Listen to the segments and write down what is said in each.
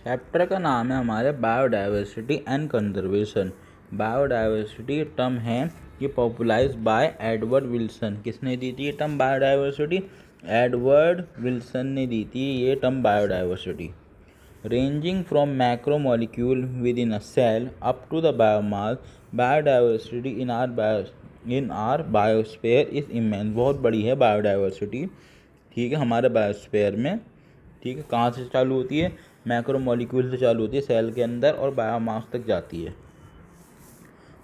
Chapter का नाम है हमारे biodiversity and conservation. Biodiversity term है ये पॉपुलराइज बाय एडवर्ड विल्सन। किसने दी थी ये टर्म बायोडाइवर्सिटी? एडवर्ड विल्सन ने दी थी ये term biodiversity. Ranging from macro molecule within a cell up to the biomass, biodiversity in our biosphere is immense. बहुत बड़ी है बायोडाइवर्सिटी, ठीक है, हमारे बायोस्फीयर में। ठीक है, कहाँ से चालू होती है? मैक्रो मॉलिक्यूल से चालू होती है सेल के अंदर और बायोमास तक जाती है।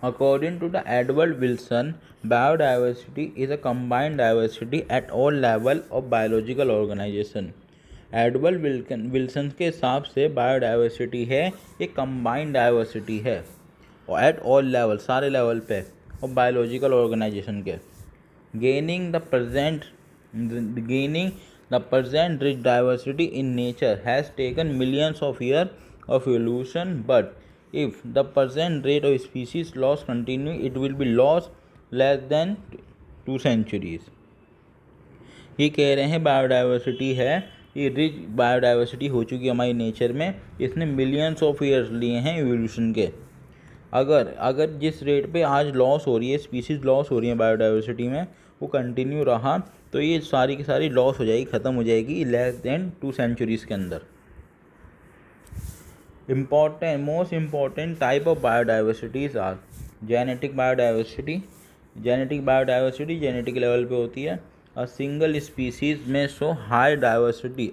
According to the Edward Wilson, biodiversity is a combined diversity at all level of biological organization. Edward Wilson के हिसाब से बायोडाइवर्सिटी है एक कंबाइंड डाइवर्सिटी है और एट ऑल लेवल, सारे लेवल पे, और बायोलॉजिकल ऑर्गेनाइजेशन के। Gaining the present rich diversity in nature has taken millions of years of evolution, but if the present rate of species loss continue, it will be lost less than 2 centuries। ये कह रहे हैं biodiversity है, ये rich biodiversity हो चुकी है हमारी नेचर में, इसने मिलियंस ऑफ ईयर्स लिए हैं एवोल्यूशन के। अगर जिस रेट पे आज लॉस हो रही है, स्पीसीज लॉस हो रही है बायोडाइवर्सिटी में, वो कंटिन्यू रहा तो ये सारी की सारी लॉस हो जाएगी, ख़त्म हो जाएगी लेस देन 2 सेंचुरीज़ के अंदर। Most important type of biodiversities are genetic biodiversity. Genetic level पे होती है। अ सिंगल स्पीसीज में so high diversity,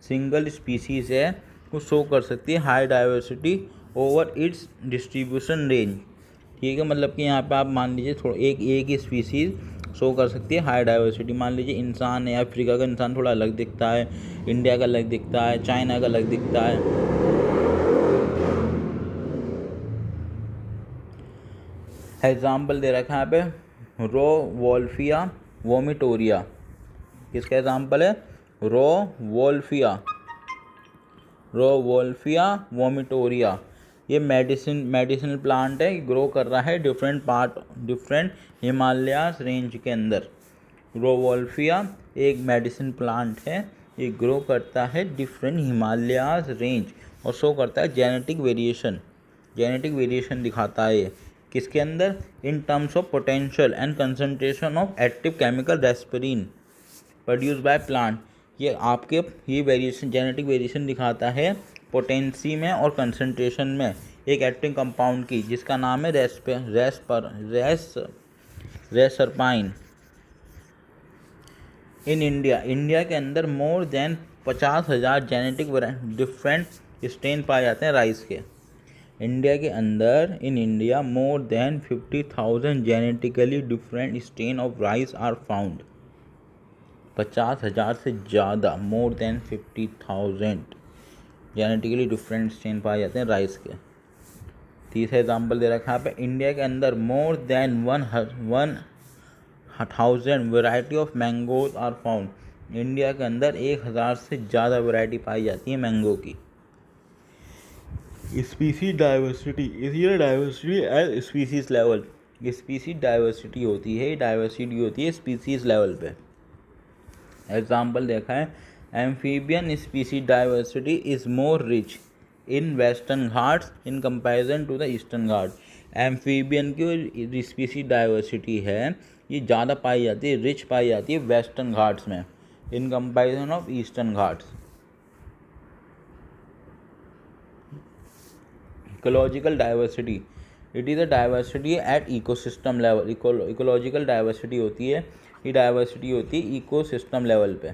single species है वो शो कर सकती है high diversity over its distribution range. ठीक है, मतलब कि यहाँ पे आप मान लीजिए थोड़ा एक ही स्पीसीज शो कर सकती है हाई डाइवर्सिटी। मान लीजिए इंसान है, अफ्रीका का इंसान थोड़ा अलग दिखता है, इंडिया का अलग दिखता है, चाइना का अलग दिखता है। एग्जाम्पल दे रखा है यहाँ पे रोवोल्फिया वोमिटोरिया। किसका एग्जाम्पल है? Rauvolfia vomitoria. ये मेडिसिनल प्लांट है, ग्रो कर रहा है डिफरेंट हिमालयास रेंज के अंदर। रोवोल्फिया एक मेडिसिन प्लांट है, ये ग्रो करता है डिफरेंट हिमालयास रेंज और शो करता है जेनेटिक वेरिएशन दिखाता है ये। किसके अंदर? In terms of potential and concentration of active chemical reserpine produce by plant. ये वेरिएशन, जेनेटिक वेरिएशन दिखाता है पोटेंसी में और कंसंट्रेशन में एक एक्टिव कंपाउंड की, जिसका नाम है रेसरपाइन। इन इंडिया के अंदर more than 50,000 genetic different strain पाए जाते हैं राइस के। In India more than 50,000 genetically different strain of rice are found. 50,000 से ज़्यादा, more than 50,000 genetically different strain पाए जाते हैं राइस के। तीसरा एग्जाम्पल दे रखा है यहाँ पे, इंडिया के अंदर more than 1,000 variety of mangoes are found. India के अंदर 1,000 से ज़्यादा वैरायटी पाई जाती है मैंगो की। Species diversity at species level. Species diversity होती है स्पीसीज लेवल पे। एग्जाम्पल देखा है, amphibian species diversity is more rich in western Ghats in comparison to the eastern Ghat. Amphibian की स्पीसीज डाइवर्सिटी है ये ज़्यादा पाई जाती है, रिच पाई जाती है वेस्टर्न घाट्स में in comparison of eastern Ghats. Ecological diversity, it is a diversity at ecosystem level. Ecological diversity होती है, ये डाइवर्सिटी होती है इकोसिस्टम लेवल पे।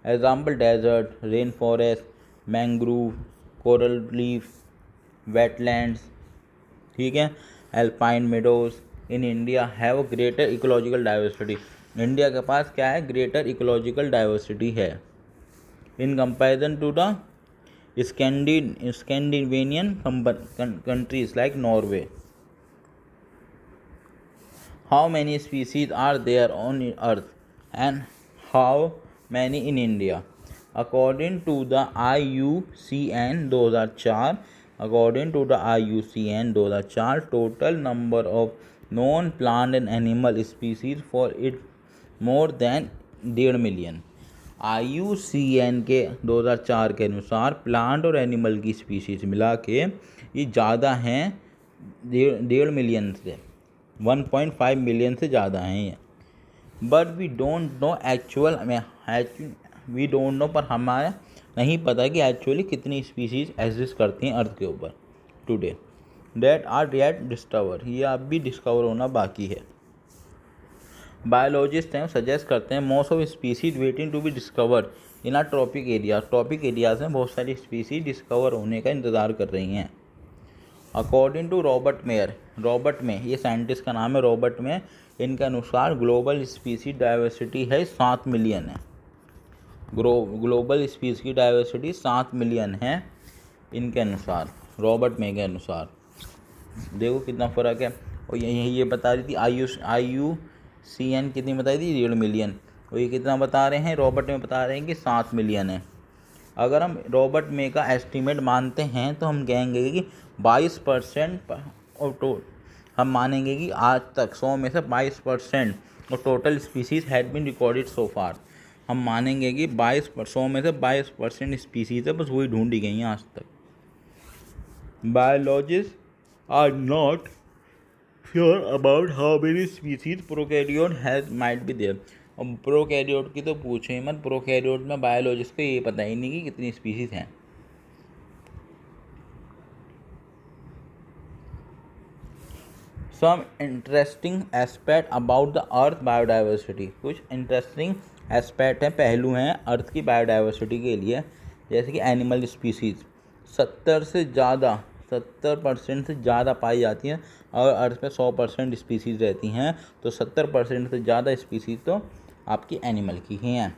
Example desert, rain forest, mangrove, coral reef, wetlands. ठीक है, alpine meadows in India have greater ecological diversity. India के पास क्या है? ग्रेटर इकोलॉजिकल डाइवर्सिटी है in comparison to the Scandinavian countries like Norway. How many species are there on Earth and how many in India? According to the IUCN 2004, total number of known plant and animal species for it more than 1.5 million. IUCN के 2004 के अनुसार plant और animal की species मिला के ये ज़्यादा हैं 1.5 मिलियन से, 1.5 मिलियन से ज़्यादा हैं ये। But we don't know we don't know, पर हमारा नहीं पता कि एक्चुअली कितनी स्पीशीज एग्जिस्ट करती हैं अर्थ के ऊपर today, that are yet discover, ये अब भी डिस्कवर होना बाकी है। बायोलॉजिस्ट हैं सजेस्ट करते हैं most of species waiting to be discovered in our tropic area, tropic areas में बहुत सारी स्पीसीज डिस्कवर होने का इंतज़ार कर रही हैं। अकॉर्डिंग टू रॉबर्ट में, ये साइंटिस्ट का नाम है रॉबर्ट में, इनके अनुसार ग्लोबल स्पीसीज डाइवर्सिटी है 7 मिलियन है। ग्लोबल स्पीसीज की डाइवर्सिटी 7 मिलियन है इनके अनुसार, रॉबर्ट में के अनुसार। देखो कितना फ़र्क है। और ये बता रही थी IUCN कितनी बताई थी, 1.5 मिलियन, और ये कितना बता रहे हैं, रॉबर्ट में बता रहे हैं कि 7 मिलियन है। अगर हम रॉबर्ट में का एस्टीमेट मानते हैं तो हम कहेंगे कि 22% और हम मानेंगे कि आज तक 100 में से 22% और total species had been recorded so far. हम मानेंगे कि 100 में से 22% स्पीसीज है, बस वही ढूंढी गई हैं आज तक। Biologist are not sure about how many species prokaryote has might be there. और प्रोकैरियोट की तो पूछे मत, प्रोकैरियोट में बायोलॉजिस्ट को ये पता ही नहीं कि कितनी स्पीसीज हैं। Some interesting aspect about the earth biodiversity, कुछ इंटरेस्टिंग एस्पेक्ट हैं, पहलू हैं अर्थ की बायोडाइवर्सिटी के लिए, जैसे कि एनिमल स्पीसीज़ 70% से ज़्यादा पाई जाती हैं। और अर्थ पे 100% स्पीसीज़ रहती हैं तो 70% से ज़्यादा स्पीसीज़ तो आपकी एनिमल की ही हैं।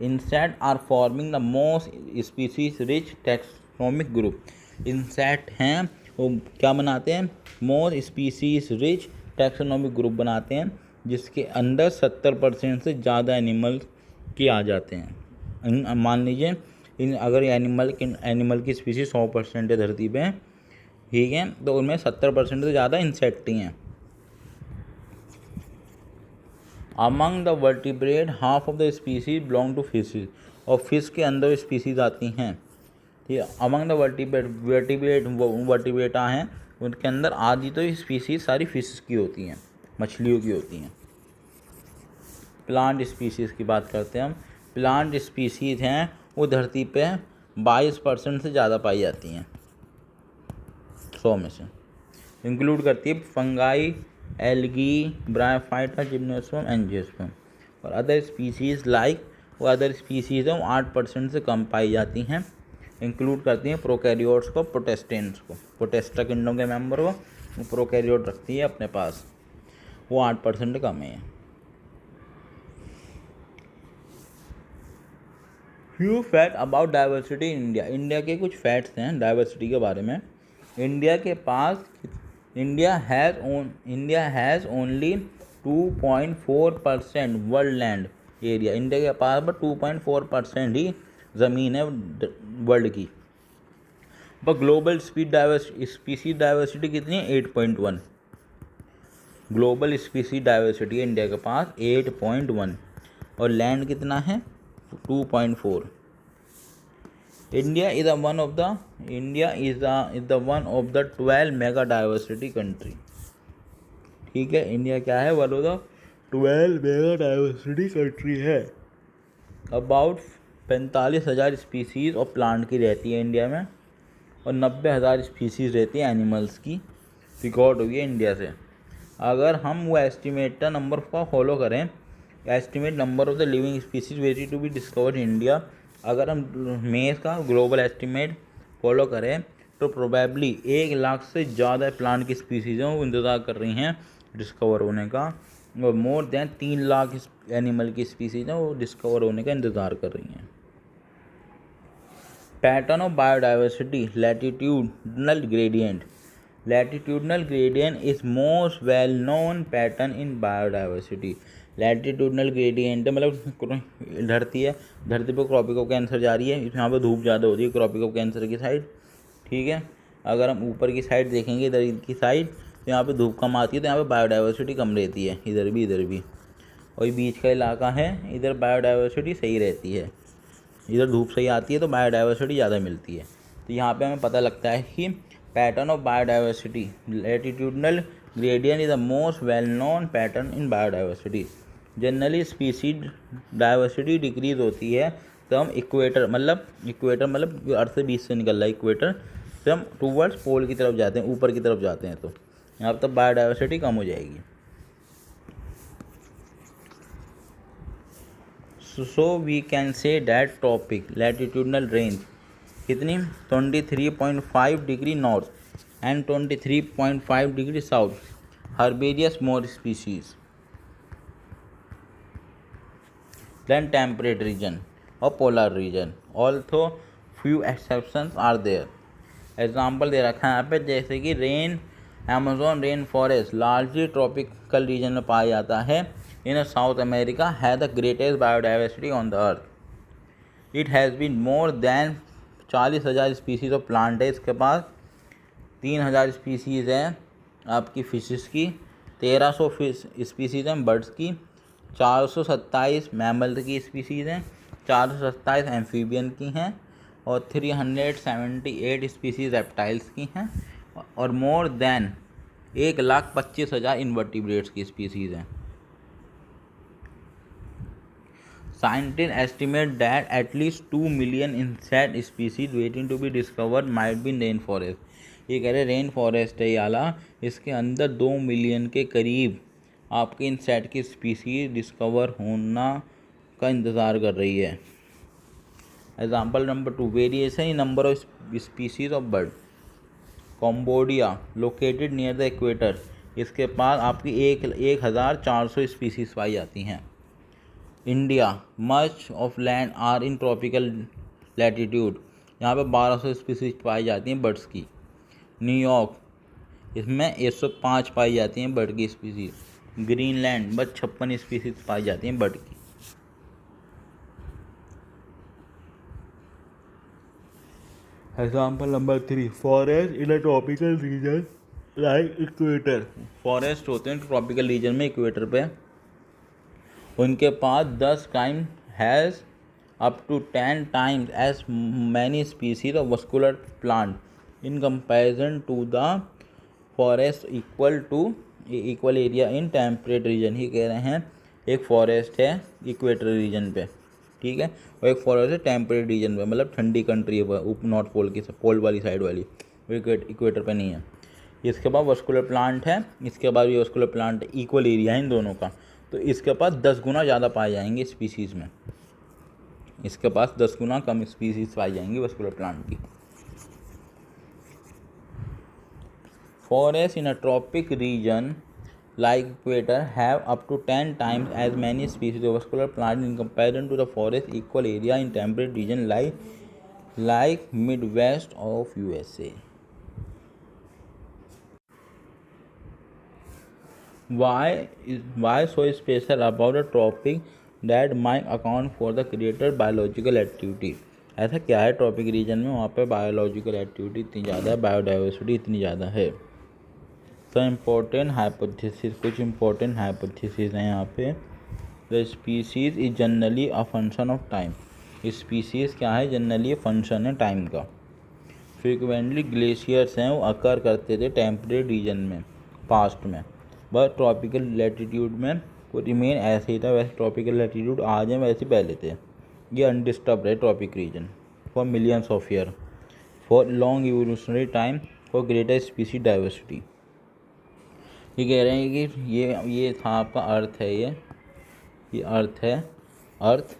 Insect are forming the most species rich taxonomic group, insect हैं वो क्या बनाते हैं, most species rich taxonomic group बनाते हैं, जिसके अंदर 70% से ज़्यादा एनिमल के आ जाते हैं। मान लीजिए अगर एनिमल की स्पीसीज 100% है धरती पे, ठीक है, तो उनमें 70% से ज़्यादा इंसेक्ट ही हैं। Among the vertebrate half of the species belong to fishes, और फिश के अंदर स्पीसीज आती हैं, ठीक है। अमंग द वर्टिब्रेटा हैं, उनके अंदर आधी तो स्पीसीज सारी फिश की होती हैं, मछलियों की होती हैं। प्लांट स्पीसीज की बात करते हैं हम। प्लांट स्पीसीज हैं वो धरती पे 22% से ज़्यादा पाई जाती हैं 100 में से। इंक्लूड करती है fungi, algae, bryophyta, gymnosperm, angiosperm. और अदर स्पीसीज़ वो अदर स्पीसीज़ हैं वो 8% से कम पाई जाती हैं। इंक्लूड करती हैं प्रोकैरियोट्स को, प्रोटेस्टेंट्स को, प्रोटेस्टा किंगडम के मेंबर को वो प्रोकैरियोट रखती है अपने पास, वो 8% कम है। Few fact about diversity in India, India के कुछ फैक्ट्स हैं डाइवर्सिटी के बारे में। India has only 2.4% world land area, India के पास बस 2.4% ही ज़मीन है वर्ल्ड की। पर ग्लोबल स्पीसीज डाइवर्सिटी कितनी है, 8.1। ग्लोबल स्पीसीज डाइवर्सिटी है इंडिया के पास 8.1, और लैंड कितना है 2.4। India is one of the 12 mega diversity country, ठीक है। इंडिया क्या है, one of the 12 mega diversity country है। अबाउट 45,000 स्पीसीज़ और प्लांट की रहती है इंडिया में, और 90,000 स्पीसीज़ रहती है एनिमल्स की, रिकॉर्ड हुई है इंडिया से। अगर हम वो एस्टिमेट नंबर को फॉलो करें, estimate number of the living species very to be discovered in India, अगर हम मेज का ग्लोबल एस्टिमेट फॉलो करें तो प्रोबेबली 1 लाख से ज़्यादा प्लांट की स्पीसीज हैं वो इंतज़ार कर रही हैं डिस्कवर होने का, और मोर देन 3 लाख एनिमल की स्पीसीज हैं वो डिस्कवर होने का इंतज़ार कर रही हैं। Pattern of biodiversity, latitudinal gradient is most well known pattern in biodiversity. Latitudinal gradient मतलब धरती है, धरती पर क्रॉपिक ऑफ कैंसर जा रही है, यहाँ पे धूप ज़्यादा होती है क्रॉपिक ऑफ कैंसर की साइड, ठीक है। अगर हम ऊपर की साइड देखेंगे इधर की साइड तो यहाँ पे धूप कम आती है, तो यहाँ पे बायोडाइवर्सिटी कम रहती है, इधर भी। और ये बीच का इलाका है, इधर बायोडाइवर्सिटी सही रहती है। इधर धूप सही आती है तो बायोडाइवर्सिटी ज़्यादा मिलती है। तो यहाँ पे हमें पता लगता है कि pattern of biodiversity, latitudinal gradient is the most well known pattern in biodiversity. Generally species diversity decrease होती है तो हम इक्वेटर मतलब अर्थ से बीच से निकल रहा है इक्वेटर से हम टूवर्ड्स पोल की तरफ जाते हैं, ऊपर की तरफ जाते हैं, तो यहाँ तब बायोडाइवर्सिटी कम हो जाएगी। So we can say that tropic latitudinal range कितनी 23.5 degree north and 23.5 degree south herbaceous more species than temperate region or polar region, although few exceptions are there। Example दे रखा है यहाँ पे, जैसे कि Amazon rain forest largely tropical region में पाया जाता है इन साउथ अमेरिका, है the greatest biodiversity on the earth. It has been more than 40,000 species of plant है इसके पास, 3,000 स्पीसीज़ हैं आपकी फिशेस की, 1300 फिश स्पीसीज़ हैं बर्ड्स की, 427 मैमल की स्पीसीज़ हैं, 427 एम्फीबियन की हैं और 378 स्पीसीज़ रेप्टाइल्स की हैं और मोर देन 1,25,000 इनवर्टिब्रेट्स की स्पीसीज़ हैं। Scientists estimate that at least 2 million insect species waiting to be discovered might be in rainforest। ये कह रहे रेन फॉरेस्ट है याला, इसके अंदर 2 मिलियन के करीब आपके इंसेक्ट की स्पीसीज डिस्कवर होना का इंतज़ार कर रही है। Example number 2, variation in number of species of bird. Cambodia located near the equator, इसके पास आपकी 1,400 स्पीसीज पाई जाती हैं। India much of land are in tropical latitude, यहाँ पे 1200 स्पीसीज पाई जाती हैं बर्ड्स की। न्यूयॉर्क, इसमें 105 पाई जाती हैं बर्ड की स्पीसीज। ग्रीनलैंड बस 56 स्पीसीज पाई जाती हैं बर्ड की। Example number 3, forest in a tropical region like equator. Forest होते हैं ट्रॉपिकल रीजन में इक्वेटर पे, उनके पास 10 time has up to 10 times as many species of vascular plant in comparison to the forest equal area in temperate region. ही कह रहे हैं एक फॉरेस्ट है इक्वेटर रीजन पे, ठीक है, और एक फॉरेस्ट है टेम्परेट रीजन पे, मतलब ठंडी कंट्री है नॉर्थ पोल की, पोल वाली साइड वाली, इक्वेटर पे नहीं है। इसके बाद वस्कुलर प्लांट है, इसके बाद भी वस्कुलर प्लांट है, इक्वल एरिया है इन दोनों का, तो इसके पास 10 गुना ज़्यादा पाए जाएंगे स्पीसीज़ में, इसके पास 10 गुना कम स्पीसीज़ पाई जाएंगी वस्कुलर प्लांट की। Forest in a tropic region like equator have up to 10 times as many species of vascular plant in comparison to the forest equal area in temperate region like Midwest of USA। Why so special about a topic that might account for the greater biological activity। ऐसा क्या है tropic reason में, वहाँ पे biological activity इतनी ज़्यादा है, biodiversity इतनी ज़्यादा है। तो इम्पोर्टेंट हाइपोथेसिस, कुछ इम्पोर्टेंट हाइपोथेसिस हैं यहाँ पे। The species is generally a function of time. Species क्या है, जनरली फंक्शन है टाइम का। फ्रिक्वेंटली ग्लेशियर्स हैं वो अकर करते थे टेम्परेट रीजन में पास्ट में, बट ट्रॉपिकल लैटिट्यूड में वो रिमेन ऐसे ही था, वैसे ट्रॉपिकल लैटिट्यूड आज हैं वैसे पहले थे। ये अनडिस्टर्ब है tropic region for millions of year, for long evolutionary time, for greater species diversity. ये कह रहे हैं कि ये था आपका अर्थ है, ये अर्थ है, अर्थ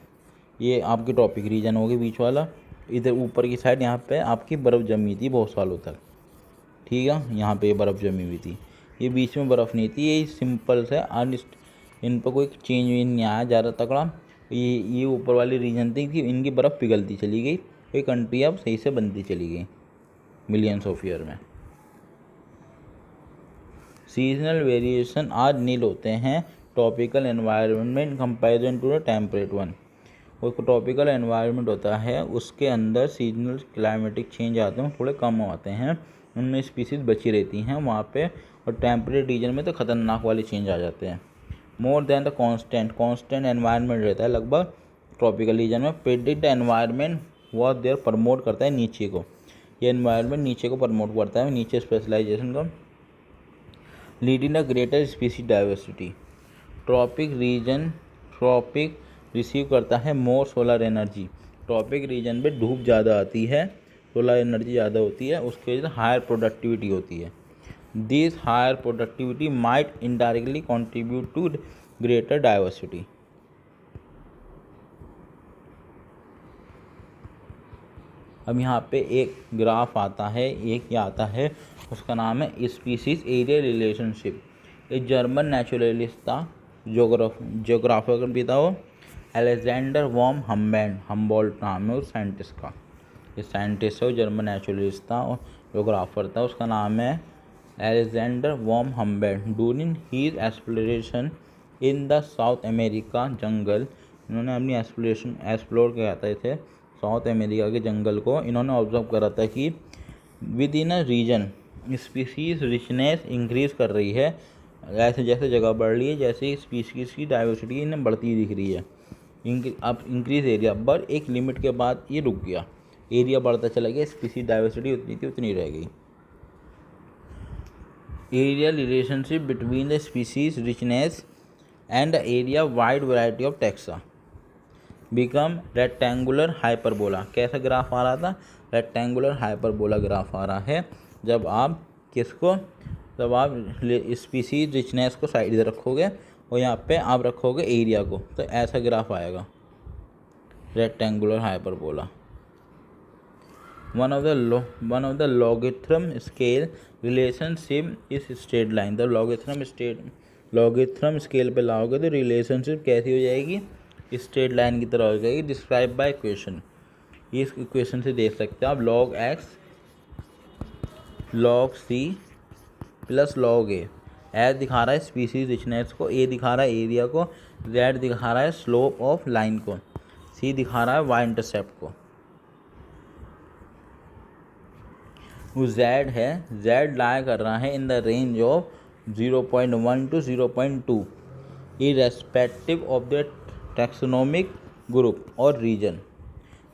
ये आपकी ट्रॉपिक रीजन होगी बीच वाला, इधर ऊपर की साइड यहाँ पे आपकी बर्फ़ जमी थी बहुत सालों तक, ठीक है, यहाँ पे बर्फ़ जमी हुई थी, ये बीच में बर्फ़ नहीं थी, ये सिंपल से इन पर कोई चेंज नहीं आया ज़्यादा तगड़ा, ये ऊपर वाली रीजन थी कि इनकी बर्फ़ पिघलती चली गई, ये कंट्री अब सही से बनती चली गई मिलियंस ऑफ ईयर में। सीजनल वेरिएशन आज नील होते हैं ट्रॉपिकल एनवायरनमेंट में in comparison to the temperate one. और ट्रॉपिकल एनवायरनमेंट होता है उसके अंदर सीजनल क्लाइमेटिक चेंज आते हैं, थोड़े कम आते हैं, उनमें स्पीसीज बची रहती हैं वहाँ पे, और टेम्परेट रीजन में तो ख़तरनाक वाले चेंज आ जाते हैं। More than the constant environment रहता है लगभग ट्रॉपिकल रीजन में। Predict environment was there promote करता है नीचे को, ये एनवायरनमेंट नीचे को प्रमोट करता है, नीचे स्पेशलाइजेशन को। Leading a greater species diversity, tropic receive करता है more solar energy, tropic region पे धूप ज़्यादा आती है, सोलर एनर्जी ज़्यादा होती है, उसके वजह से हायर प्रोडक्टिविटी होती है। This higher productivity might indirectly contribute to greater diversity. अब यहाँ पे एक ग्राफ आता है, एक क्या आता है, उसका नाम है स्पीसीज एरिया रिलेशनशिप। एक जर्मन नेचुरलिस्ट था, जोग्राफर भी था वो, अलेक्जेंडर वॉन हम्बोल्ट नाम है उस साइंटिस्ट का। ये साइंटिस्ट है, वो जर्मन नेचुरलिस्ट था और जोग्राफर था, उसका नाम है Alexander von Humboldt. During his exploration in the South America jungle, इन्होंने अपनी एक्सप्लोर किया था इसे साउथ अमेरिका के जंगल को। इन्होंने ऑब्जर्व करा था कि within a region species richness increase कर रही है, ऐसे जैसे जगह बढ़ रही है जैसे स्पीसीज की डाइवर्सिटी इन्हें बढ़ती दिख रही है। अब इंक्रीज एरिया, बट एक लिमिट के बाद ये रुक गया, एरिया बढ़ता चला गया, स्पीसीज डाइवर्सिटी उतनी थी उतनी रह गई। Area relationship between the species richness and the area wide variety of taxa become rectangular hyperbola. कैसा ग्राफ आ रहा था, रेक्टेंगुलर हाइपरबोला ग्राफ आ रहा है। जब आप किसको, जब आप स्पीसीज रिचनेस को साइड इधर रखोगे और यहाँ पे आप रखोगे एरिया को, तो ऐसा ग्राफ आएगा, rectangular hyperbola. One of the logarithm scale relationship इस स्ट्रेट लाइन। तो लॉगरिथम स्केल पे लाओगे तो रिलेशनशिप कैसी हो जाएगी, स्ट्रेट लाइन की तरह हो जाएगी। डिस्क्राइब बाय इक्वेशन, ये इस इक्वेशन से देख सकते हो आप, log x log c plus log a। H दिखा रहा है स्पीसीज रिचनेस को, ए दिखा रहा है एरिया को, जेड दिखा रहा है स्लोप ऑफ लाइन को, सी दिखा रहा है वाई इंटरसेप्ट को। वो जेड है, जेड लाई कर रहा है in the range of 0.1 to 0.2 irrespective of the taxonomic group or region,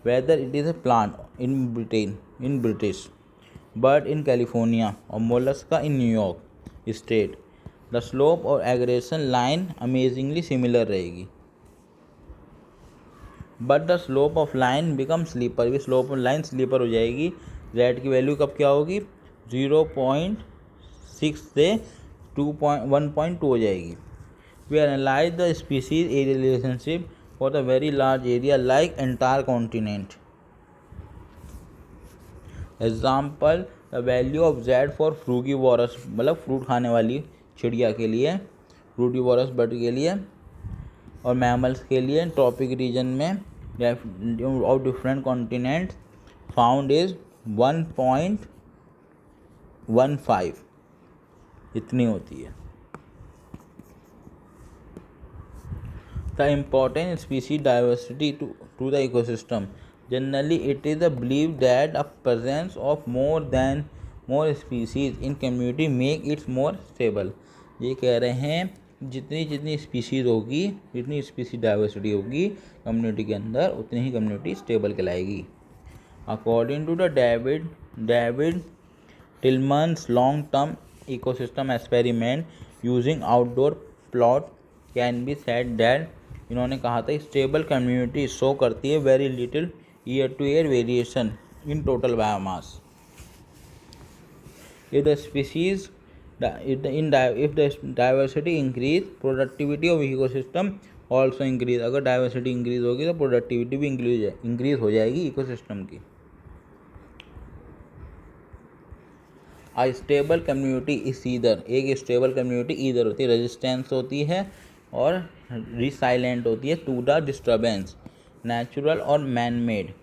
whether it is a plant in Britain, in British bird in California or mollusca in New York state, the slope or aggregation line amazingly similar रहेगी, but the slope of line becomes slipper, भी slope of line slipper हो जाएगी। z की value कब क्या होगी, 0.6 से 1.2 हो जाएगी। We analyze the species area relationship for the very large area like entire continent. Example, the value of Z for frugivorous, मतलब फ्रूट खाने वाली चिड़िया के लिए, फ्रूटिवोरस बर्ड के लिए और मैमल्स के लिए ट्रॉपिक रीजन में of different continent found is 1.15, इतनी होती है। The important species diversity to the ecosystem. Generally, it is believed that the presence of more species in community make it more stable. ये कह रहे हैं जितनी स्पीसीज होगी, जितनी स्पीसीज डाइवर्सिटी होगी कम्युनिटी के अंदर, उतनी ही कम्युनिटी स्टेबल कहलाएगी। According to the David Tillman's long-term ecosystem experiment using outdoor plot can be said that, इन्होंने कहा था स्टेबल कम्युनिटी शो करती है very little year two year variation in total biomass. If the species if the diversity increase, productivity of ecosystem also increase। अगर diversity increase होगी तो productivity भी increase हो जाएगी इकोसिस्टम की। A stable community is either, एक stable community either होती है, रेजिस्टेंस होती है और रिसाइलेंट होती है टू द डिस्टर्बेंस, नेचुरल और man made.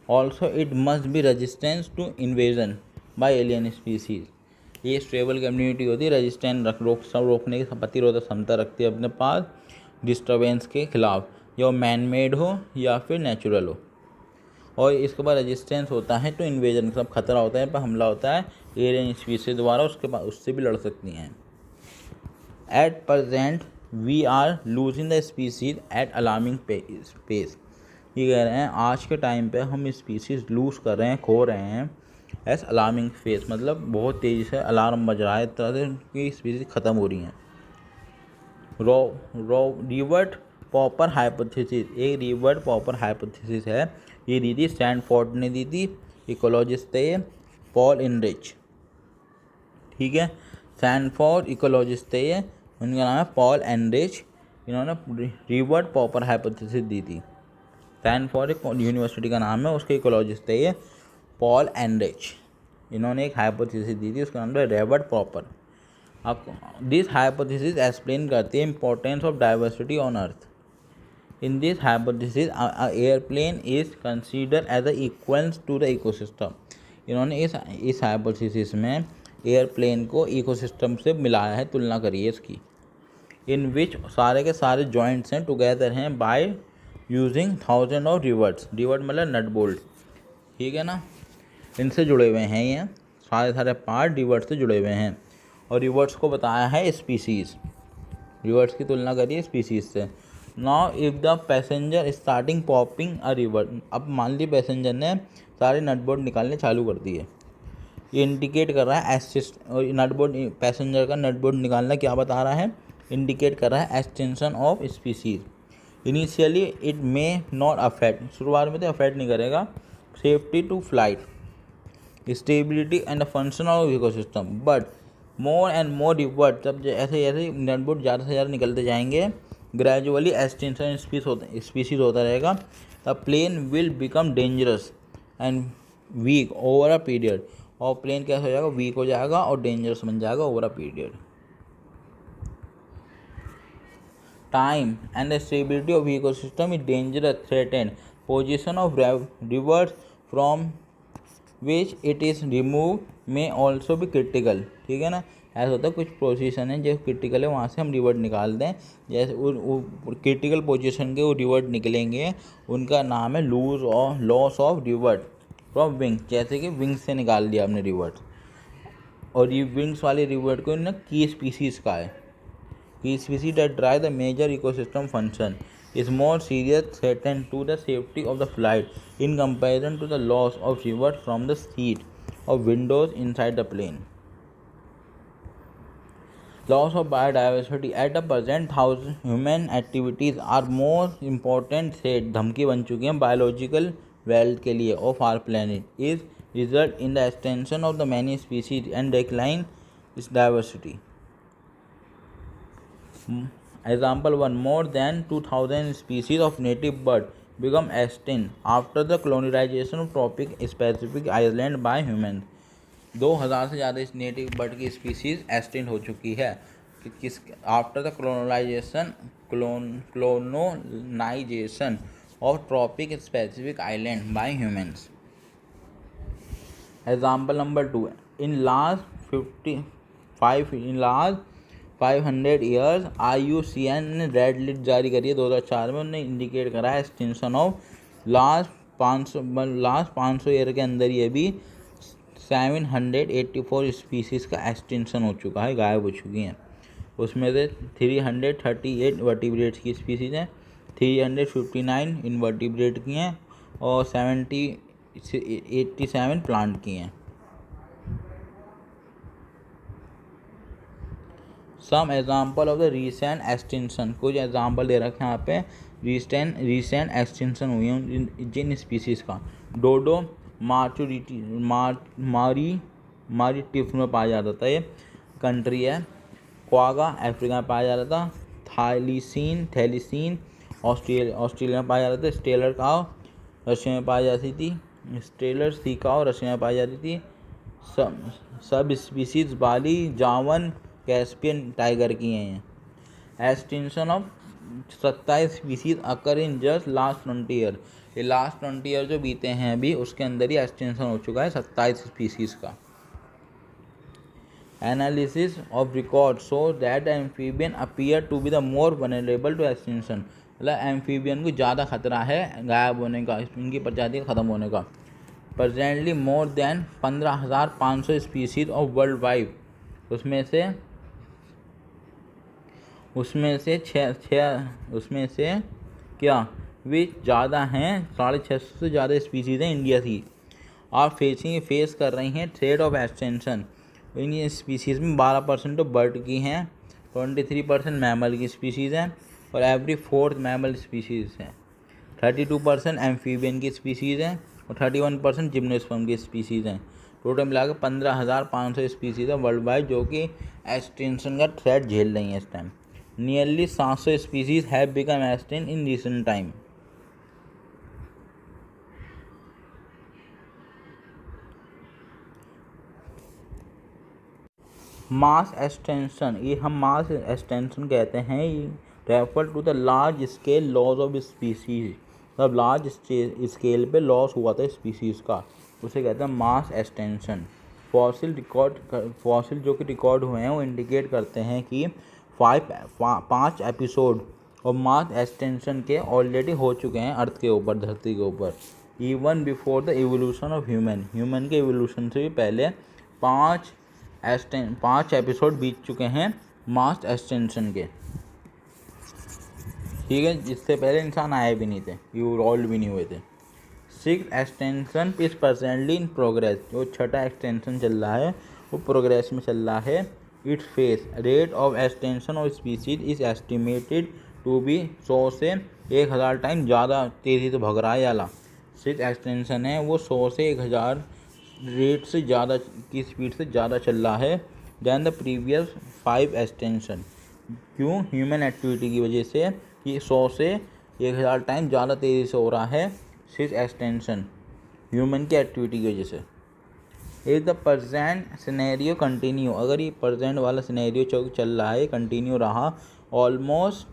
Also it must be resistance to invasion by alien species. ये स्टेबल कम्युनिटी होती है, रेजिस्टेंस रोकने की प्रतिरोधक क्षमता रखती है अपने पास डिस्टर्बेंस के खिलाफ, या मैन मेड हो या फिर नेचुरल हो। और इसके बाद रेजिस्टेंस होता है तो इन्वेजन, सब खतरा होता है पर हमला होता है एलियन स्पीसीज द्वारा, उसके बाद उससे भी लड़ सकती हैं। At present we are losing the species at alarming pace. ये कह रहे हैं आज के टाइम पे हम स्पीसीज लूज कर रहे हैं, खो रहे हैं एस अलार्मिंग फेस, मतलब बहुत तेज़ी से अलार्म बज रहा है, इस तरह से उनकी स्पीसीज ख़त्म हो रही हैं। रिवर्ट पॉपर हाइपोथेसिस, एक रिवर्ट पॉपर हाइपोथेसिस है, ये दी थी स्टैनफोर्ड ने दी थी, इकोलॉजिस्ट थे पॉल इनरिच, ठीक है। स्टैनफोर्ड इकोलॉजिस्ट थे ये, उनका नाम है पॉल एनरिच, इन्होंने रिवर्ट पॉपर हाइपोथेसिस दी थी। स्टैनफोर्ड एक यूनिवर्सिटी का नाम है, उसके इकोलॉजिस्ट थे ये पॉल एनरिच, इन्होंने एक हाइपोथेसिस दी थी, उसका नाम है रिवर्ट पॉपर। अब दिस हाइपोथेसिस एक्सप्लेन करती है importance of diversity on earth. In this hypothesis airplane is consider as a equals to the ecosystem. इन्होंने इस हाइपोथेसिस में एयरप्लेन को इकोसिस्टम से मिलाया है, तुलना करिए इसकी। इन विच सारे के सारे जॉइंट्स हैं टुगेदर हैं by using thousand of reverts, revert मतलब नट बोल्ट, ठीक है ना, इनसे जुड़े हुए हैं, ये सारे पार्ट रिवर्ट से जुड़े हुए हैं। और रिवर्ट्स को बताया है स्पीसीज़, रिवर्ट्स की तुलना करिए स्पीसीज़ से। Now if the passenger starting popping a revert, अब मान ली पैसेंजर ने सारे नट बोल्ट निकालने चालू कर दिए, ये इंडिकेट कर रहा है एसिस्ट, और नट बोल्ट पैसेंजर का नट बोल्ट निकालना क्या बता रहा है, इंडिकेट कर रहा है extinction of species. Initially it may not affect, शुरुआत में तो अफेक्ट नहीं करेगा safety to flight, stability and function of ecosystem, but more and more rivet, जब ऐसे ऐसे नट बोल्ट ज़्यादा से ज़्यादा निकलते जाएंगे, ग्रेजुअली एक्सटेंशन स्पीसीज होता रहेगा, the plane will become dangerous and weak over a period, और प्लेन कैसा हो जाएगा, वीक हो जाएगा और डेंजरस बन जाएगा over a period. Time and the stability of ecosystem is dangerous threatened, position of reverse from which it is remove में ऑल्सो भी क्रिटिकल, ठीक है ना। ऐसा होता है कुछ पोजीशन है जो क्रिटिकल है, वहाँ से हम रिवर्ट निकाल दें, जैसे क्रिटिकल पोजीशन के वो रिवर्ट निकलेंगे, उनका नाम है लूज और loss of revert from wing, जैसे कि विंग्स से निकाल दिया आपने रिवर्ट, और ये विंग्स वाले रिवर्ट को इन्होंने की स्पीसीज का है, की species that drive the major ecosystem function is more serious threaten to the safety of the flight in comparison to the loss of reward from the seat of windows inside the plane. Loss of biodiversity at the present human activities are more important threat, धमकी बन चुकी हैं biological wealth के लिए of our planet, is result in the extinction of the many species and decline its diversity. Example 1, more than 2000 species of native bird become extinct after the colonization of tropic specific island by humans. 2000 से ज़्यादा इस native bird की species extinct हो चुकी है किस after the colonization of tropic specific island by humans. Example number 2, in last 500 years IUCN ने red list जारी करी है 2004 में, उन्होंने इंडिकेट करा है एक्सटेंशन ऑफ लास्ट 500 ईयर के अंदर ये भी 784 स्पीसीज़ का एक्सटेंशन हो चुका है, गायब हो चुकी हैं। उसमें से 338 वर्टिब्रेट्स की स्पीसीज़ हैं, 359 इनवर्टिब्रेट की हैं और 87 प्लांट की हैं। Some example of the recent extinction, कुछ एग्जाम्पल दे रखे हैं यहाँ पे रीसेंट एक्सटेंशन हुई हैं जिन स्पीसीज़ का। डोडो मारीटिफ में पाया जाता था, ये कंट्री है। क्वागा अफ्रीका में पाया जाता था। थैलीसीन ऑस्ट्रेलिया में पाया जाता था। स्टेलर काव रशिया में पाई जाती थी। स्टेलर सी काव रशिया में पाई जाती थी। सब स्पीसीज बाली जावन कैस्पियन टाइगर की हैं। Extension of 27 species occur in just last 20 year, ये लास्ट 20 ईयर जो बीते हैं अभी उसके अंदर ही एक्सटेंशन हो चुका है 27 स्पीसीज का। Analysis of record so that amphibian appear to be the more vulnerable to extinction, मतलब एम्फीबियन को ज़्यादा खतरा है गायब होने का, इनकी प्रजाति ख़त्म होने का। Presently more than 15,500 species of world wide, उसमें से उसमें से उसमें से क्या वे ज़्यादा हैं, 650 से ज़्यादा स्पीसीज़ हैं इंडिया की, और फेस कर रही हैं threat of extension. In species में 12% तो बर्ड की हैं, 23% मैमल की स्पीसीज़ हैं, और एवरी फोर्थ मैमल स्पीसीज़ हैं। 32% एम्फीबियन की स्पीसीज़ हैं, और 31% जिम्नोस्पर्म की स्पीसीज़ हैं। टोटल मिलाकर 15,500 स्पीसीज़ है वर्ल्ड वाइड जो कि एक्सटेंशन का थ्रेट झेल रही हैं इस time. Nearly 700 species have become extinct in recent time. Mass extinction, ये हम मास एक्सटेंशन कहते हैं, ये refer to the large scale loss of species. मतलब लार्ज स्केल पे लॉस हुआ था स्पीसीज का, उसे कहते हैं मास एक्सटेंशन। फॉसिल जो कि रिकॉर्ड हुए हैं वो इंडिकेट करते हैं कि 5 एपिसोड और मास एक्सटेंशन के ऑलरेडी हो चुके हैं अर्थ के ऊपर, धरती के ऊपर। Even before the evolution of human के इवोल्यूशन से भी पहले 5 एपिसोड बीत चुके हैं मास एक्सटेंशन के, ठीक है, जिससे पहले इंसान आए भी नहीं थे, इवॉल्व भी नहीं हुए थे। 6th extension is presently in progress, जो 6ठा एक्सटेंशन चल रहा है वो प्रोग्रेस में चल रहा है। Its face rate of extinction of species is estimated to be 100 से 1000 टाइम ज़्यादा तेज़ी से भग रहा है याला। 6th एक्सटेंशन है वो 100 से 1000 रेट से ज़्यादा की स्पीड से ज़्यादा चल रहा है दैन द प्रीवियस 5 एक्सटेंशन। क्यों? ह्यूमन एक्टिविटी की वजह से ये 100 से 1000 टाइम ज़्यादा तेज़ी से हो रहा है 6th एक्सटेंशन, ह्यूमन की एक्टिविटी की वजह से। If the present scenario continue, अगर ये प्रेजेंट वाला सिनेरियो चल रहा है, कंटिन्यू रहा, almost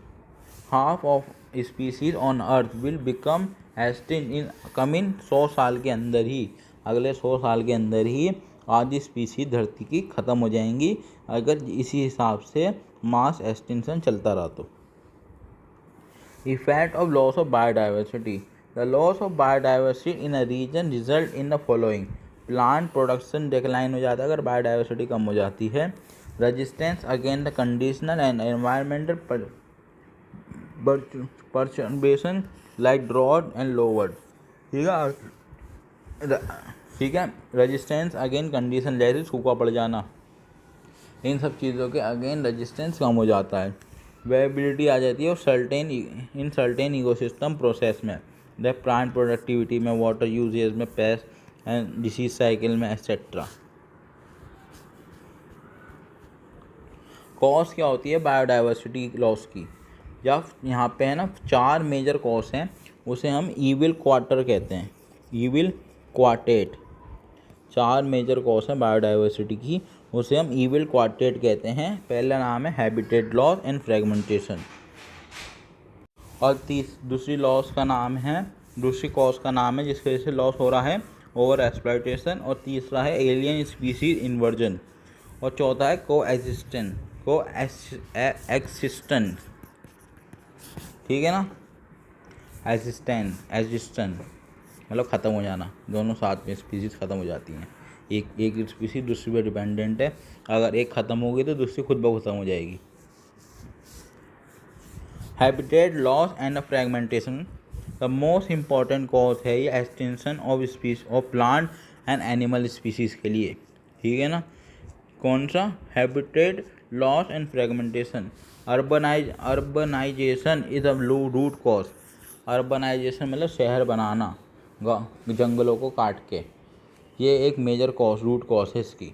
half of species on earth will become extinct in coming 100 साल के अंदर ही, अगले 100 साल के अंदर ही आधी स्पीसीज धरती की ख़त्म हो जाएंगी अगर इसी हिसाब से मास एक्सटिंक्शन चलता रहा तो। Effect of loss of biodiversity, the loss of biodiversity in a region result in the following. Plant production decline हो जाता है अगर बायोडाइवर्सिटी कम हो जाती है। Resistance against the conditional and environmental perturbation like drought and lowered, ठीक है, रेजिस्टेंस अगेन कंडीशन जैसे सूखा पड़ जाना, इन सब चीज़ों के अगेन रेजिस्टेंस कम हो जाता है। वेबिलिटी आ जाती है और सर्टेन इकोसिस्टम प्रोसेस में, द प्लांट प्रोडक्टिविटी में, वाटर यूजेज में, पेस्ट एंड डिसीज साइकिल में एक्सेट्रा। कॉज क्या होती है बायोडाइवर्सिटी लॉस की? जब यहाँ पे है ना 4 मेजर कॉज हैं, उसे हम ईविल क्वार्टर कहते हैं, ईविल क्वार्टेट। 4 मेजर कॉज हैं बायोडाइवर्सिटी की, उसे हम ईविल क्वार्टेट कहते हैं। पहला नाम है हैबिटेट लॉस एंड फ्रेगमेंटेशन, और दूसरी कॉज का नाम है जिसकी वजह से लॉस हो रहा है ओवर एक्सप्लॉयटेशन, और तीसरा है एलियन स्पीसीज इन्वर्जन, और चौथा है कोएक्सिस्टेंस, ठीक है ना, एग्जिस्टेंस मतलब ख़त्म हो जाना, दोनों साथ में स्पीसीज ख़त्म हो जाती हैं। एक स्पीसीज दूसरी पर डिपेंडेंट है, अगर एक ख़त्म हो गई तो दूसरी खुद ब ख़त्म हो जाएगी। Habitat loss and fragmentation the most important cause है ये extinction of plant and animal species के लिए, ठीक है ना। कौन सा? Habitat loss and fragmentation. Urbanization is a root cause. Urbanization मतलब शहर बनाना जंगलों को काट के, ये एक मेजर रूट कॉज है इसकी।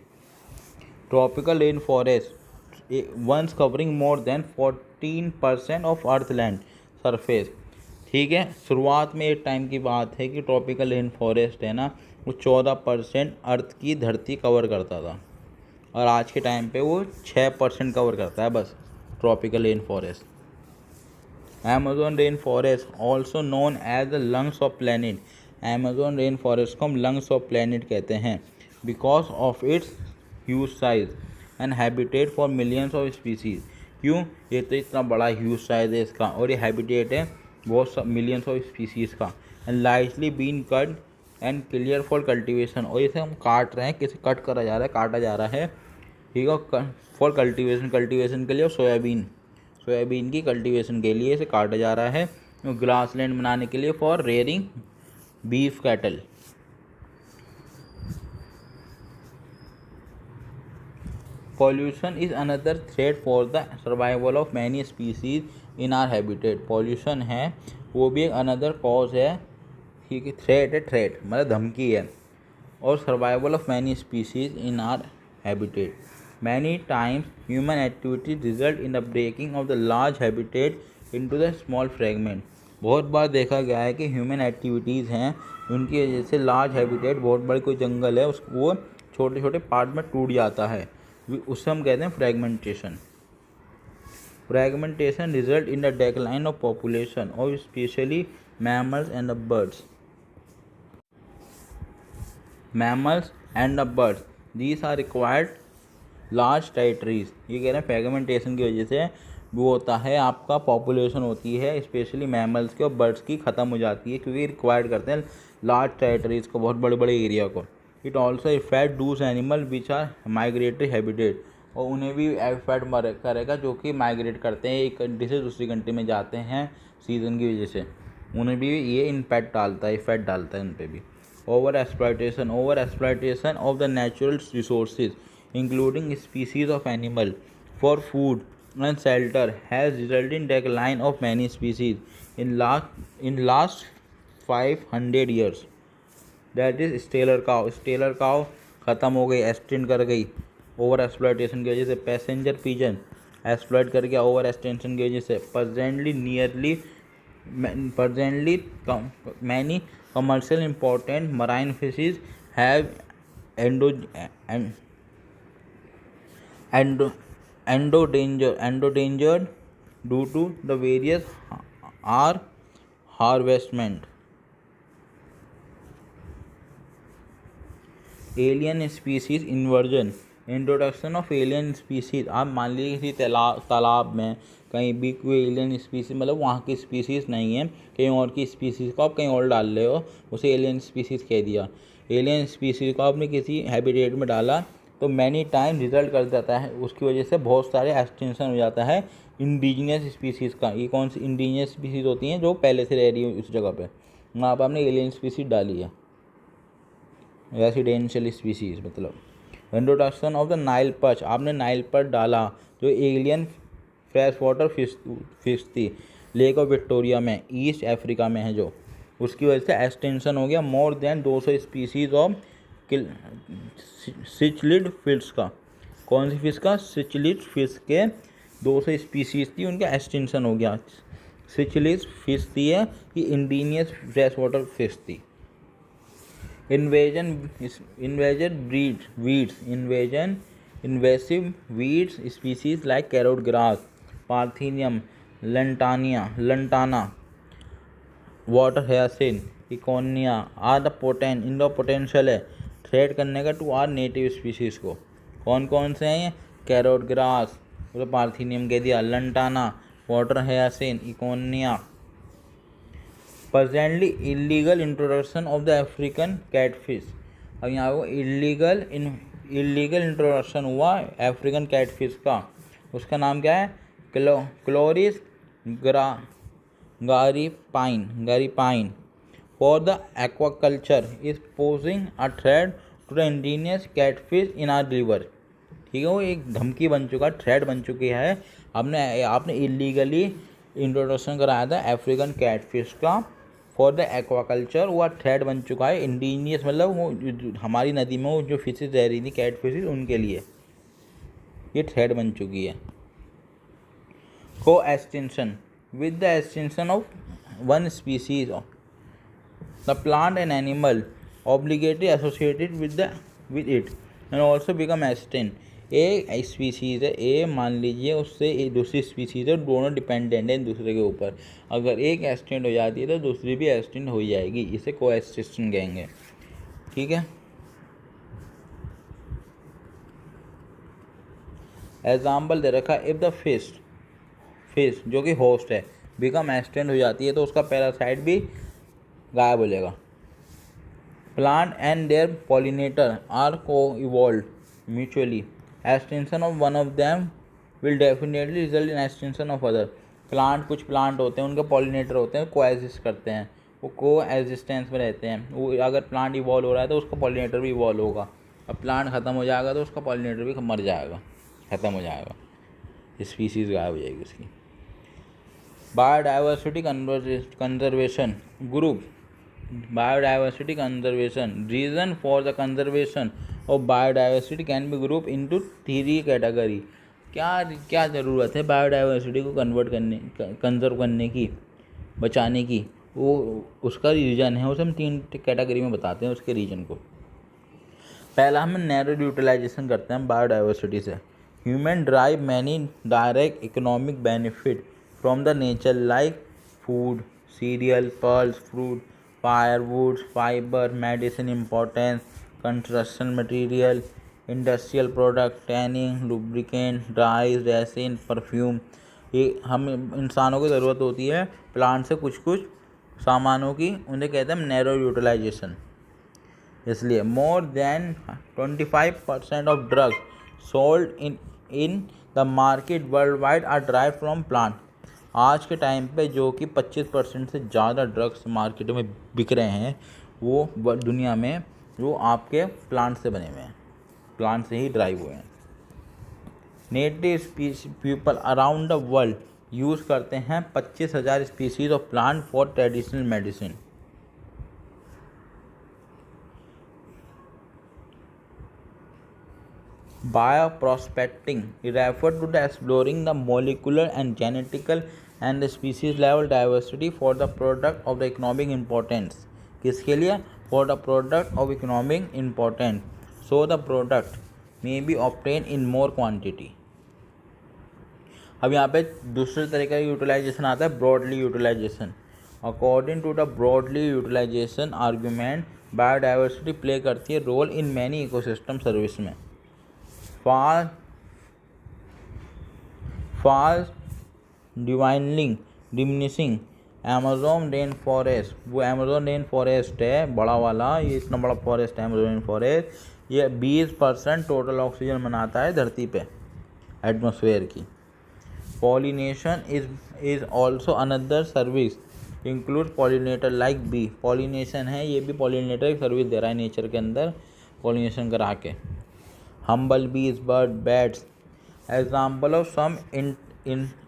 Tropical rain forest once covering more than 14% of earth land surface, ठीक है। शुरुआत में एक टाइम की बात है कि ट्रॉपिकल रेन फॉरेस्ट है ना वो 14% अर्थ की धरती कवर करता था, और आज के टाइम पे वो 6% कवर करता है बस tropical rain forest. Amazon rain forest also known as the lungs of planet, Amazon rain forest को हम लंग्स ऑफ प्लैनेट कहते हैं because of its huge size and habitat for millions of species. क्यों? ये तो इतना बड़ा ह्यूज साइज है इसका, और ये हैबिटेट है बहुत सब मिलियंस ऑफ स्पीसीज का, and lightly been cut and clear for cultivation, और इसे हम काट रहे हैं, किसे कट करा जा रहा है, काटा जा रहा है, ठीक है, फॉर कल्टिवेशन के लिए। सोयाबीन की कल्टीवेशन के लिए इसे काटा जा रहा है। ग्रास लैंड बनाने के लिए for rearing beef cattle. Pollution is another threat for the survival of many species in our habitat. Pollution है वो भी एक अनदर कॉज है, ठीक है, थ्रेट है, थ्रेट मतलब धमकी है, और survival of many species in our habitat. Many times human activities result in the breaking of the large habitat into the small fragment. बहुत बार देखा गया है कि ह्यूमन एक्टिविटीज़ हैं उनकी वजह से लार्ज हैबिटेट, बहुत बड़ी कोई जंगल है, वो छोटे छोटे पार्ट में टूट जाता है, उससे हम कहते हैं fragmentation. Fragmentation result in the decline of population of specially mammals and the birds. Mammals and the birds these are required large territories. ये कह रहे हैं फ्रेगमेंटेशन की वजह से वो होता है, आपका पॉपुलेशन होती है स्पेशली मैमल्स की और बर्ड्स की ख़त्म हो जाती है, क्योंकि रिक्वायर्ड करते हैं लार्ज टेरिटरीज को, बहुत बड़े बड़े एरिया को। It also effect those animal which are migratory habitat, और उन्हें भी इफेक्ट करेगा जो कि माइग्रेट करते हैं, एक कंट्री से दूसरी कंट्री में जाते हैं सीज़न की वजह से, उन्हें भी ये इम्पैक्ट डालता है, इफेक्ट डालता है उन पर भी। Over exploitation of the natural resources including species of animal for food and shelter has resulted in decline of many species in last 500 years. That is Steller cow ख़त्म हो गई, एक्सटेंड कर गई ओवर एक्सप्लॉयटेशन की वजह से। Passenger pigeon exploit कर गया ओवर एक्सटेंशन की वजह से। presently many commercial important marine fishes have endangered due to the various harvestment. Alien species inversion, introduction of alien species. आप मान लीजिए किसी तालाब में कहीं भी कोई एलियन स्पीसीज, मतलब वहाँ की स्पीसीज नहीं है, कहीं और की स्पीसीज को आप कहीं और डाल रहे हो, उसे एलियन स्पीसीज कह दिया। एलियन स्पीसीज को आपने किसी हैबिटेट में डाला तो मैनी टाइम रिजल्ट कर जाता है, उसकी वजह से बहुत सारे एक्सटेंशन हो जाता है इंडिजिनियस स्पीसीज़ का। ये कौन सी इंडिजिनियस स्पीसीज़ होती हैं? जो पहले से रह रही है उस जगह पे, वहाँ पर आपने एलियन स्पीसीज डाली है, रेसिडेंशियल स्पीसीज मतलब। Introduction of the Nile perch, आपने नाइल पर्च डाला जो एलियन फ्रेश वाटर फिश थी, लेक ऑफ विक्टोरिया में, ईस्ट अफ्रीका में है जो, उसकी वजह से एक्सटेंशन हो गया more than 200 species of cichlid fish का। कौन सी फिश का? सिचलिड फिश के 200 स्पीसीज थी, उनका एक्सटेंशन हो गया। सिचलिड फिश थी है कि इंडिजिनियस फ्रेश वाटर फिश थी। Invasive weeds species like carrot grass, parthenium, lantana, water hyacinth, इकोनिया आर द पोटेंशियल है थ्रेट करने का टू आर नेटिव स्पीसीज को। कौन कौन से हैं ये? कैरोट ग्रास, तो पार्थेनियम कह दिया, लंटाना, वाटर हयासिन, इकोनिया। Presently illegal introduction of the African catfish. अब यहाँ वो इलीगल इंट्रोडक्शन हुआ अफ्रीकन कैटफिश का, उसका नाम क्या है? Clarias gariepinus for the aquaculture is posing a threat to the indigenous catfish in our river. ठीक है, वो एक धमकी बन चुका, थ्रेट बन चुकी है। आपने इलीगली इंट्रोडक्शन कराया था अफ्रीकन कैटफिश का फॉर द एक्वाकल्चर, वो थ्रेट बन चुका है इंडिजिनियस, मतलब वो हमारी नदी में वो जो फिशेज रह रही थी कैटफिशेज, उनके लिए ये थ्रेट बन चुकी है। को extension with the extinction of one species the plant and animal obligatory associated with it and also become extinct। एक स्पीसीज़ है, ए मान लीजिए, उससे एक दूसरी स्पीसीज़ है, दोनों डिपेंडेंट है एक दूसरे के ऊपर। अगर एक एक्सटेंट हो जाती है तो दूसरी भी एक्सटेंट हो जाएगी, इसे को एक्सटेंशन कहेंगे। ठीक है, एग्जाम्पल दे रखा, इफ़ द फिश जो कि होस्ट है बिकम एक्सटेंड हो जाती है तो उसका पैरासाइट भी गायब हो जाएगा। Plant and their pollinator are co evolve mutually, extension of one of them will definitely result in extension of other plant. कुछ प्लांट होते हैं उनके पॉलिनेटर होते हैं, कोएग्जिस्ट करते हैं, वो को एग्जिस्टेंस में रहते हैं। वो अगर प्लांट इवॉल्व हो रहा है तो उसका पॉलिनेटर भी इवॉल्व होगा। अब प्लांट ख़त्म हो जाएगा तो उसका पॉलिनेटर भी मर जाएगा, ख़त्म हो जाएगा, स्पीसीज गायब हो जाएगी उसकी। Biodiversity conservation group. Biodiversity conservation reason for the conservation of biodiversity can be group into 3 category. क्या ज़रूरत है बायोडाइवर्सिटी को कंजर्व करने की, बचाने की? वो उसका रीज़न है, उसे हम 3 कैटेगरी में बताते हैं उसके रीजन को। पहला हम नैरो यूटिलाइजेशन करते हैं बायोडाइवर्सिटी से। Human drive many direct economic benefit from the nature like food, cereal, pearls, fruit, firewoods, fibre, medicine importance, construction material, industrial product, tanning, lubricant, dyes, resin, perfume. ये हम इंसानों को ज़रूरत होती है प्लांट से कुछ कुछ सामानों की, उन्हें कहते हैं नैरो यूटिलाइजेशन। इसलिए more than 25% of drugs sold in the market world wide are drive from plant. आज के टाइम पे जो कि 25% से ज़्यादा ड्रग्स मार्केट में बिक रहे हैं वो दुनिया में वो आपके प्लांट से बने हुए हैं, प्लांट से ही ड्राइव हुए हैं। Native people around the world use करते हैं 25,000 species of plant for traditional medicine. Bioprospecting refer to the exploring the molecular and genetical and the species level diversity for the product of the economic importance। किसके लिए? For the product of economic importance, so the product may be obtained in more quantity। अब यहाँ पे दूसरे तरीके का utilization आता है, broadly utilization. According to the broadly utilization argument, biodiversity play करती है role in many ecosystem service में। Fast diminishing Amazon rain forest, वो अमेज़न रेन फॉरेस्ट है बड़ा वाला, ये इतना बड़ा फॉरेस्ट है अमेज़न रेन फॉरेस्ट, ये 20% टोटल ऑक्सीजन बनाता है धरती पे एटमॉस्फेयर की। Pollination is also another service include pollinator like bee. Pollination है, ये भी पॉलिनेटर की सर्विस दे रहा है नेचर के अंदर, पॉलिनेशन करा के। humble bees, bird, bats, example of some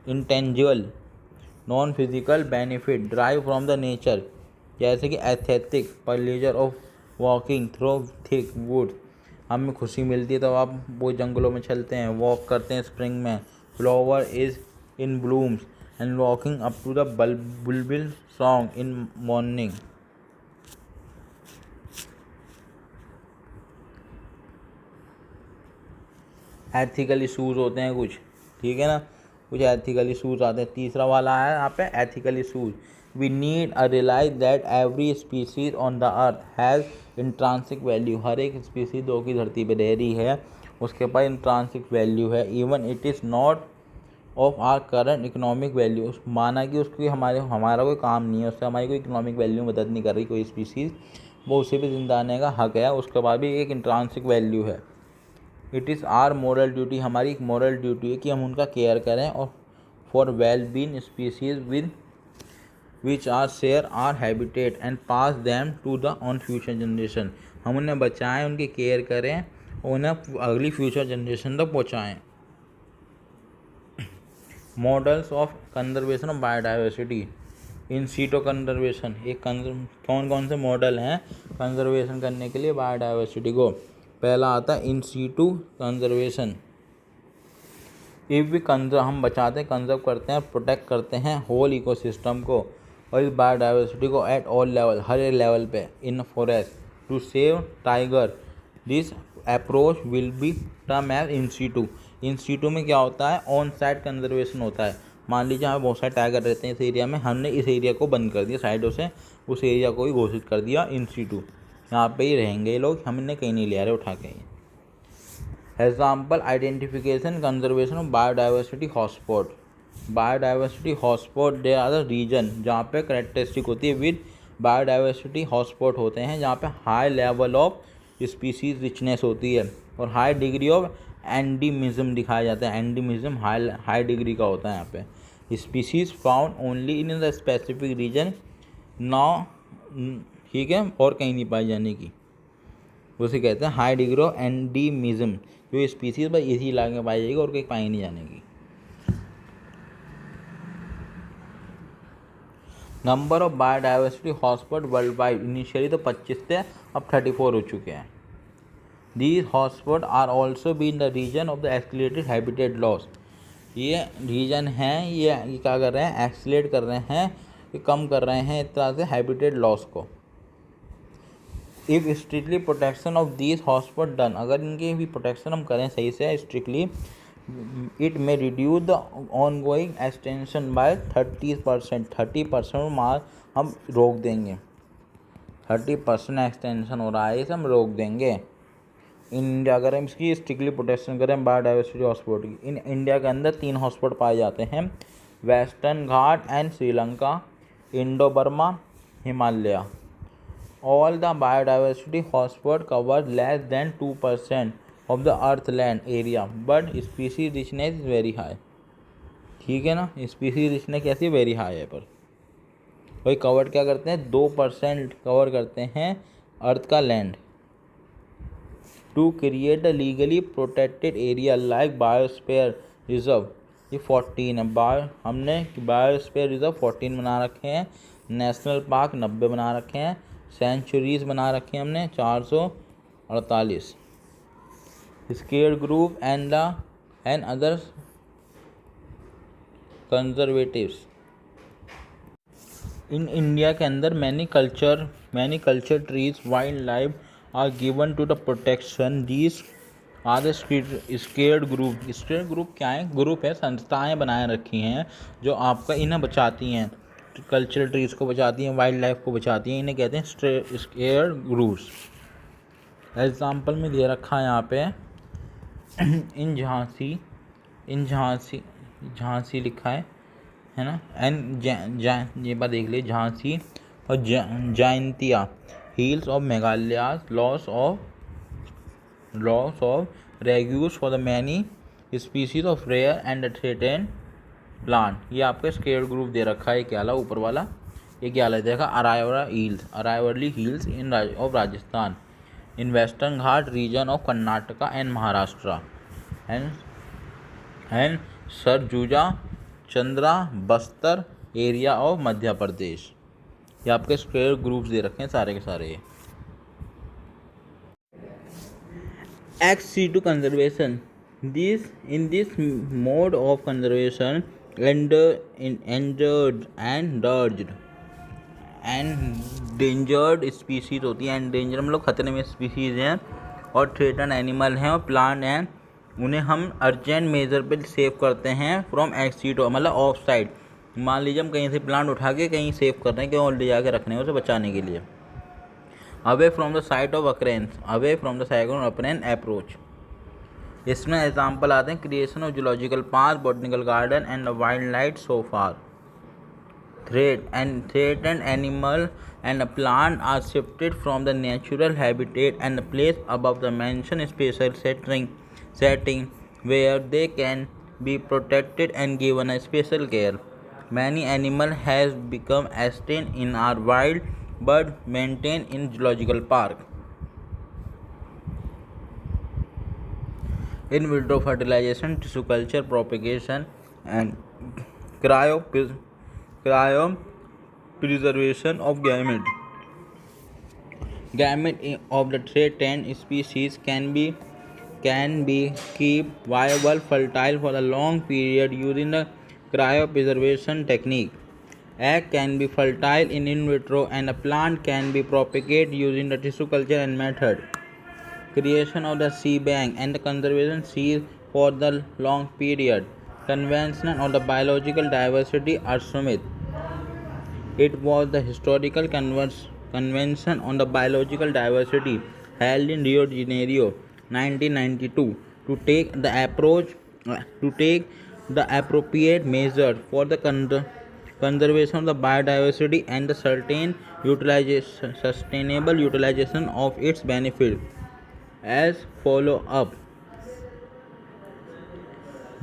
intangible non-physical benefit derived from the nature, जैसे कि aesthetic pleasure of walking through thick woods। हमें खुशी मिलती है तो आप वो जंगलों में चलते हैं, वॉक करते हैं स्प्रिंग में। Flower is in blooms and walking up to the bulbul song in morning. Ethical issues होते हैं कुछ, ठीक है ना, कुछ एथिकल इशूज़ आते हैं। तीसरा वाला है यहाँ पे ethical issues. We need a realize that every species on the earth has intrinsic value. हर एक स्पीसीज जो की धरती पे रह रही है उसके पास इंट्रांसिक वैल्यू है। Even it is not of our current economic value, माना कि उसकी हमारा कोई काम नहीं है, उससे हमारी कोई इकोनॉमिक वैल्यू मदद नहीं कर रही कोई स्पीसीज़, वो उसे भी जिंदा रहने का हक है, उसके बाद भी एक इंट्रांसिक वैल्यू है। It is our moral duty, हमारी एक मोरल ड्यूटी है कि हम उनका केयर करें और for well being species with which are share our habitat and pass them to the on future generation. हम उन्हें बचाएं, उनकी केयर करें और उन्हें अगली फ्यूचर जनरेशन तक पहुँचाएँ। Models of conservation of biodiversity. In situ conservation, एक कौन कौन से मॉडल हैं कंजर्वेशन करने के लिए बायोडाइवर्सिटी को? पहला आता है इन सीटू कंजर्वेशन। हम बचाते हैं, कंजर्व करते हैं, प्रोटेक्ट करते हैं होल इकोसिस्टम को और इस बायोडाइवर्सिटी को एट ऑल लेवल, हर एक लेवल पे। In forest to save tiger, this approach will be term as in situ. In situ में क्या होता है? ऑन साइट कंजर्वेशन होता है। मान लीजिए यहाँ बहुत सारे टाइगर रहते हैं इस एरिया में, हमने इस एरिया को बंद कर दिया साइडों से, उस एरिया को ही घोषित कर दिया इन सीटू, यहाँ पे ही रहेंगे ये लोग, हम इन्हें कहीं नहीं ले आ रहे उठा के। Example identification conservation of biodiversity hotspot. Biodiversity hotspot they are the region जहाँ पे करेक्टरिस्टिक होती है विद बायोडाइवर्सिटी हॉटस्पॉट होते हैं जहाँ पे high level of species richness होती है और हाई डिग्री ऑफ एंडीमिज्म दिखाया जाता है। एंडीमिज्म हाई डिग्री का होता है यहाँ पे। Species found only in the specific region, नॉ, ठीक है, और कहीं नहीं पाई जाने की, उसे कहते हैं हाई डिग्री ऑफ एंडीमिज्म। जो स्पीसीज भाई इसी इलाके में पाई जाएगी और कहीं पाई नहीं जाने की। Number of biodiversity hotspot world wide, initially तो 25 थे, अब 34 हो चुके हैं। These hotspot are also be in the region of the accelerated habitat loss. ये रीजन हैं, ये क्या कर रहे हैं, एक्सलेट कर रहे हैं, ये कम कर रहे हैं इस तरह से हैबिटेट लॉस को। If strictly protection of these hotspot done, अगर इनकी भी प्रोटेक्शन हम करें सही से strictly, it may reduce the on going extinction by 30%। 30% मार हम रोक देंगे। 30% एक्सटेंशन हो रहा है, इसे हम रोक देंगे। इंडिया अगर हम इसकी स्ट्रिक्टली प्रोटेक्शन करें बायोडाइवर्सिटी हॉटस्पॉट की, इन इंडिया के अंदर 3 हॉटस्पॉट पाए जाते हैं, western Ghat and Sri Lanka, Indo Burma, Himalaya. All the biodiversity hotspot cover less than 2% of the earth land area, but species richness is very high. ठीक है ना, स्पीसीज रिचनेस कैसी है, वेरी हाई है। पर वही कवर क्या करते हैं, 2% कवर करते हैं अर्थ का land. To create the legally protected area like biosphere reserve, ये 14 है। हमने बायोस्फीयर रिजर्व 14 बना रखे हैं, नेशनल पार्क 90 बना रखे हैं, सेंचुरीज बना रखे हैं हमने 448। Sacred group and other conservatives in India के अंदर many culture trees wild life are given to the protection. These are the sacred group. Sacred group क्या है, ग्रुप है, संस्थाएं बनाए रखी हैं जो आपका इन्हें बचाती हैं, कल्चरल ट्रीज को बचाती हैं, वाइल्ड लाइफ को बचाती हैं, इन्हें कहते हैं स्केयर्ड ग्रुप्स। एग्जाम्पल में दे रखा है यहाँ पे इन झांसी लिखा है ना, एंड ये बात देख लीजिए, झांसी और Jaintia hills of Meghalaya, loss of refuges for the many species of rare and threatened plant. ये आपका स्केयर ग्रुप दे रखा है, क्या ऊपर वाला, ये क्या देखा, Aravalli hills in of Rajasthan, in western Ghat region of Karnataka and Maharashtra, and Sarguja Chandra Bastar area of Madhya Pradesh. ये आपके स्केयर ग्रुप्स दे रखे हैं सारे के सारे। ex-situ conservation, in this mode of conservation endangered species होती हैं। एंडेंजर मतलब खतरे में स्पीसीज हैं, और थ्रेटन एनिमल हैं और प्लांट हैं, उन्हें हम अर्जेंट मेजर पे सेव करते हैं फ्रॉम एक्सीटो, मतलब ऑफ साइड। मान लीजिए हम कहीं से प्लांट उठा के कहीं सेव कर रहे हैं, कहीं और ले जाके रखने हैं उसे बचाने के लिए। Away from the site of occurrences approach. इसमें एग्जाम्पल आते हैं creation of zoological park, botanical garden and wild life so far. Threatened animal and plant are shifted from the natural habitat and placed above the mentioned special setting where they can be protected and given a special care. Many animals has become extinct in our wild but maintained in zoological park. In vitro fertilization, tissue culture, propagation and cryopreservation of gamete of the threatened species can be kept viable fertile for a long period using the cryopreservation technique. Egg can be fertile in vitro and a plant can be propagated using the tissue culture and method. Creation of the sea bank and the conservation seas for the long period. Convention on the biological diversity are Smith. It was the historical convention on the biological diversity held in Rio de Janeiro, 1992, to take the appropriate measures for the conservation of the biodiversity and the sustainable utilization of its benefit. As follow up.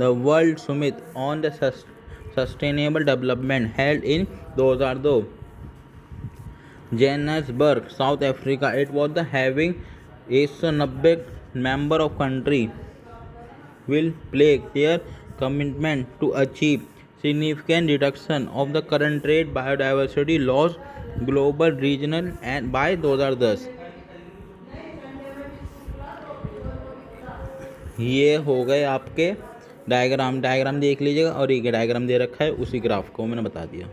The world summit on the sustainable development held in 2002 Johannesburg, South Africa. It was the having 190 member of country will pledge their commitment to achieve significant reduction of the current rate biodiversity loss global, regional and by 2010. ये हो गए आपके diagram देख लीजिएगा और ये diagram दे रखा है, उसी ग्राफ को मैंने बता दिया।